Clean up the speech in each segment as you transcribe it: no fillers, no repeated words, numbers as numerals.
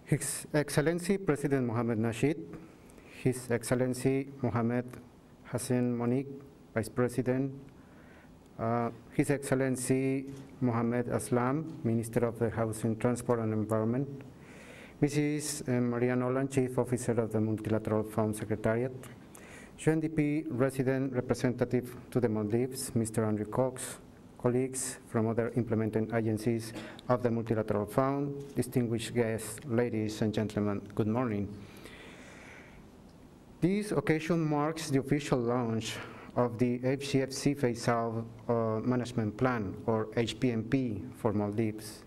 His Excellency President Mohamed Nasheed, His Excellency Mohamed Hassan Monique, Vice President, His Excellency Mohamed Aslam, Minister of the Housing, Transport and Environment, Mrs. Maria Nolan, Chief Officer of the Multilateral Fund Secretariat, UNDP Resident Representative to the Maldives, Mr. Andrew Cox, colleagues from other implementing agencies of the Multilateral Fund, distinguished guests, ladies and gentlemen, good morning. This occasion marks the official launch of the HCFC Phase-Out Management Plan, or HPMP, for Maldives.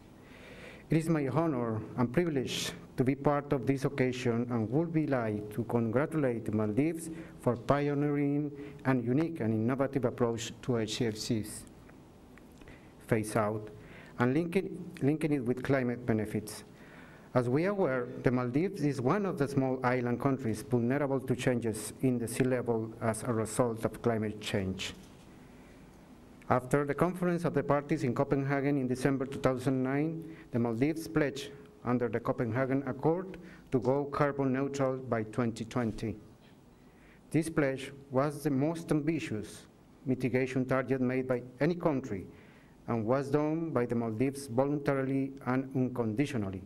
It is my honor and privilege to be part of this occasion and would be like to congratulate the Maldives for pioneering a unique and innovative approach to HCFC's phase-out and linking it with climate benefits. As we are aware, the Maldives is one of the small island countries vulnerable to changes in the sea level as a result of climate change. After the conference of the parties in Copenhagen in December 2009, the Maldives pledged under the Copenhagen Accord to go carbon neutral by 2020. This pledge was the most ambitious mitigation target made by any country and was done by the Maldives voluntarily and unconditionally.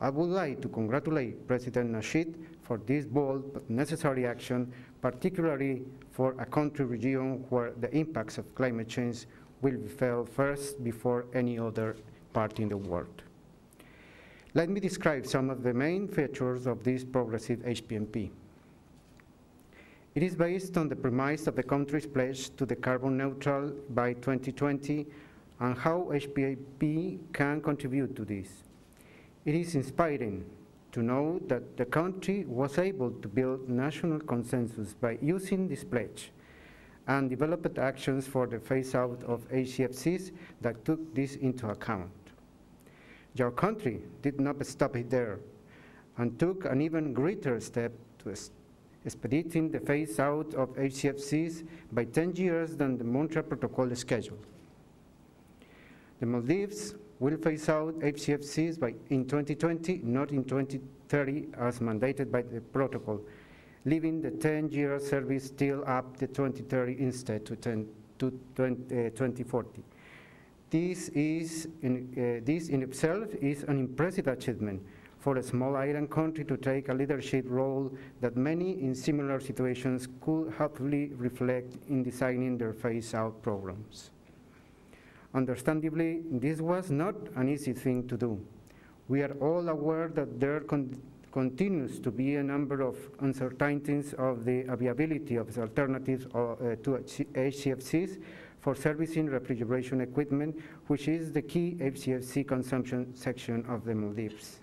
I would like to congratulate President Nasheed for this bold but necessary action, particularly for a country region where the impacts of climate change will be felt first before any other part in the world. Let me describe some of the main features of this progressive HPMP. It is based on the premise of the country's pledge to the carbon neutral by 2020 and how HPMP can contribute to this. It is inspiring to know that the country was able to build national consensus by using this pledge and developed actions for the phase-out of HCFCs that took this into account. Your country did not stop it there and took an even greater step to expediting the phase-out of HCFCs by 10 years than the Montreal Protocol schedule. The Maldives will phase out HCFCs in 2020, not in 2030 as mandated by the protocol, leaving the 10-year service still up to 2030 instead to 2040. This in itself is an impressive achievement for a small island country to take a leadership role that many in similar situations could hopefully reflect in designing their phase-out programs. Understandably, this was not an easy thing to do. We are all aware that there continues to be a number of uncertainties of the availability of alternatives to HCFCs for servicing refrigeration equipment, which is the key HCFC consumption section of the Maldives.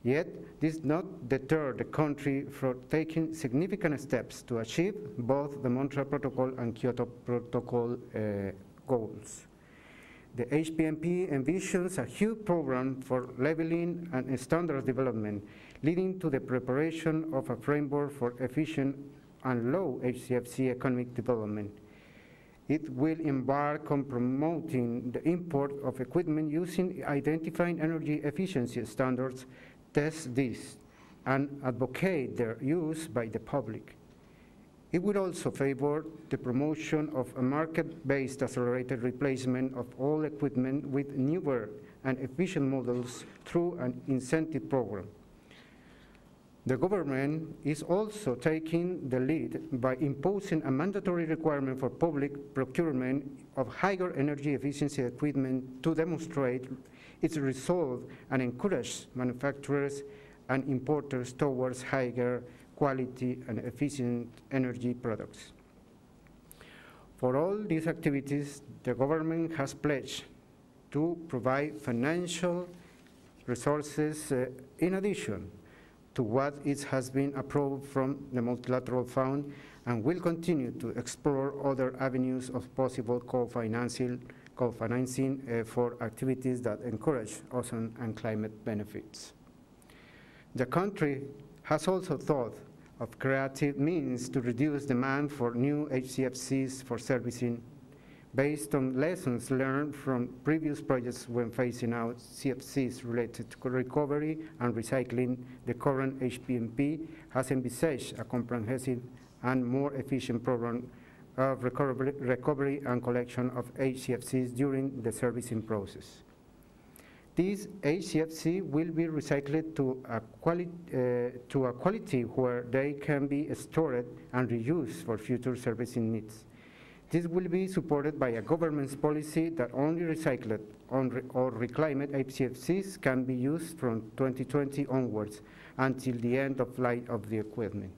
Yet, this does not deter the country from taking significant steps to achieve both the Montreal Protocol and Kyoto Protocol goals. The HPMP envisions a huge program for leveling and standards development, leading to the preparation of a framework for efficient and low HCFC economic development. It will embark on promoting the import of equipment using identifying energy efficiency standards, test these, and advocate their use by the public. It will also favor the promotion of a market-based accelerated replacement of all equipment with newer and efficient models through an incentive program. The government is also taking the lead by imposing a mandatory requirement for public procurement of higher energy efficiency equipment to demonstrate its resolve and encourage manufacturers and importers towards higher quality and efficient energy products. For all these activities, the government has pledged to provide financial resources in addition to what it has been approved from the Multilateral Fund, and will continue to explore other avenues of possible co-financing for activities that encourage ozone and climate benefits. The country has also thought of creative means to reduce demand for new HCFCs for servicing based on lessons learned from previous projects when phasing out CFCs related to recovery and recycling. The current HPMP has envisaged a comprehensive and more efficient program of recovery and collection of HCFCs during the servicing process. These HCFC will be recycled to a quality where they can be stored and reused for future servicing needs. This will be supported by a government's policy that only recycled or reclaimed HCFCs can be used from 2020 onwards until the end of life of the equipment.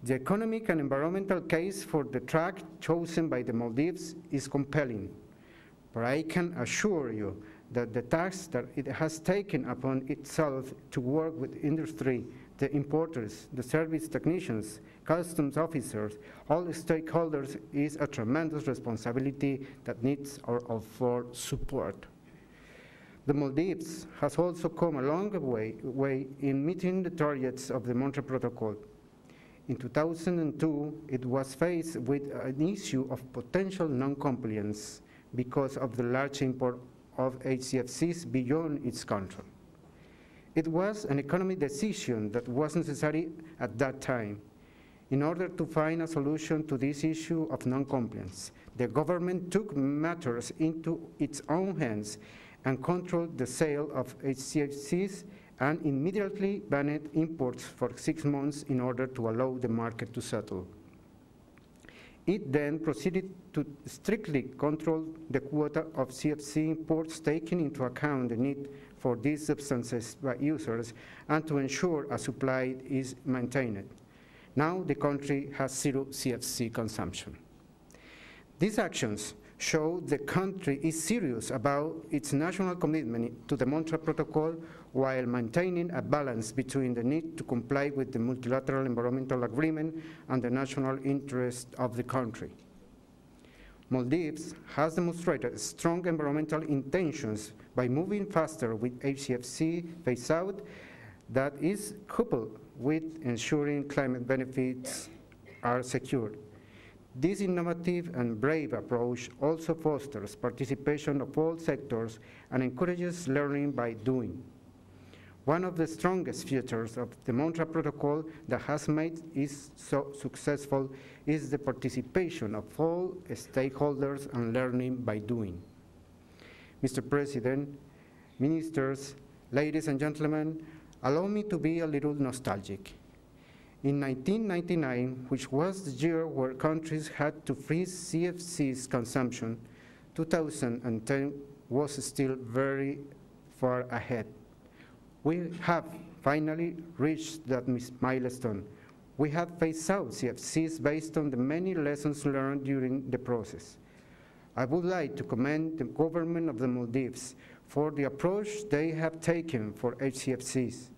The economic and environmental case for the track chosen by the Maldives is compelling, but I can assure you that the task that it has taken upon itself to work with industry, the importers, the service technicians, customs officers, all stakeholders is a tremendous responsibility that needs our full support. The Maldives has also come a long way in meeting the targets of the Montreal Protocol. In 2002, it was faced with an issue of potential non-compliance because of the large import of HCFCs beyond its control. It was an economic decision that was necessary at that time. In order to find a solution to this issue of non-compliance, the government took matters into its own hands and controlled the sale of HCFCs and immediately banned imports for 6 months in order to allow the market to settle. It then proceeded to strictly control the quota of CFC imports, taking into account the need for these substances by users and to ensure a supply is maintained. Now the country has 0 CFC consumption. These actions show the country is serious about its national commitment to the Montreal Protocol while maintaining a balance between the need to comply with the Multilateral Environmental Agreement and the national interest of the country. Maldives has demonstrated strong environmental intentions by moving faster with HCFC phase-out that is coupled with ensuring climate benefits are secured. This innovative and brave approach also fosters participation of all sectors and encourages learning by doing. One of the strongest features of the Montreal Protocol that has made it so successful is the participation of all stakeholders and learning by doing. Mr. President, ministers, ladies and gentlemen, allow me to be a little nostalgic. In 1999, which was the year where countries had to freeze CFC's consumption, 2010 was still very far ahead. We have finally reached that milestone. We have phased out CFCs based on the many lessons learned during the process. I would like to commend the government of the Maldives for the approach they have taken for HCFCs.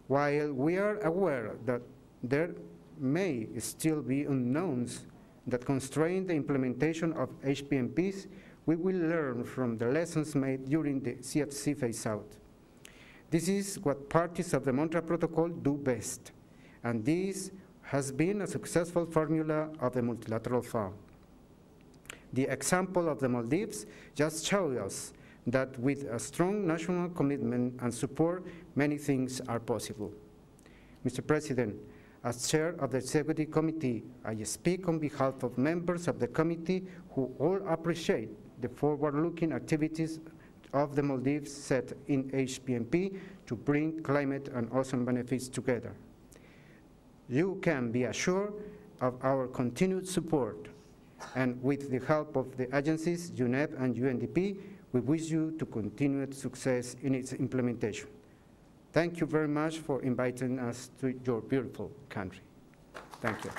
While we are aware that there may still be unknowns that constrain the implementation of HPMPs, we will learn from the lessons made during the CFC phase-out. This is what parties of the Montreal Protocol do best, and this has been a successful formula of the Multilateral Fund. The example of the Maldives just shows us that with a strong national commitment and support, many things are possible. Mr. President, as chair of the Executive Committee, I speak on behalf of members of the committee who all appreciate the forward-looking activities of the Maldives set in HPMP to bring climate and ocean benefits together. You can be assured of our continued support, and with the help of the agencies, UNEP and UNDP, we wish you to continued success in its implementation. Thank you very much for inviting us to your beautiful country. Thank you.